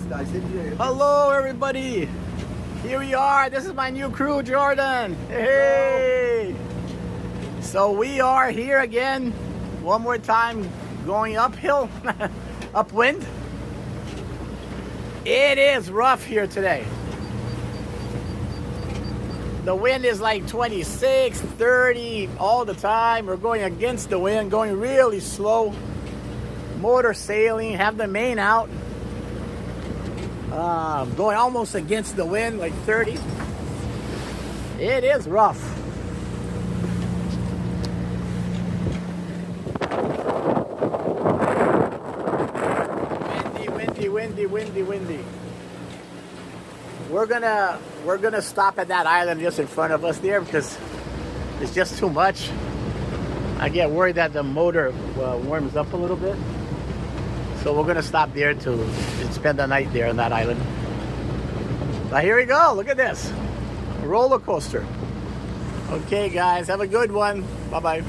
Hello, everybody. Here we are. This is my new crew, Jordan. Hey. So we are here again, one more time, going uphill, upwind. It is rough here today. The wind is like 26, 30 all the time. We're going against the wind, going really slow. Motor sailing, have the main out. Going almost against the wind, like 30. It is rough. Windy. We're gonna stop at that island just in front of us there because it's just too much. I get worried that the motor warms up a little bit. So we're gonna stop there to spend the night there on that island. But here we go, look at this. A roller coaster. Okay guys, have a good one. Bye-bye.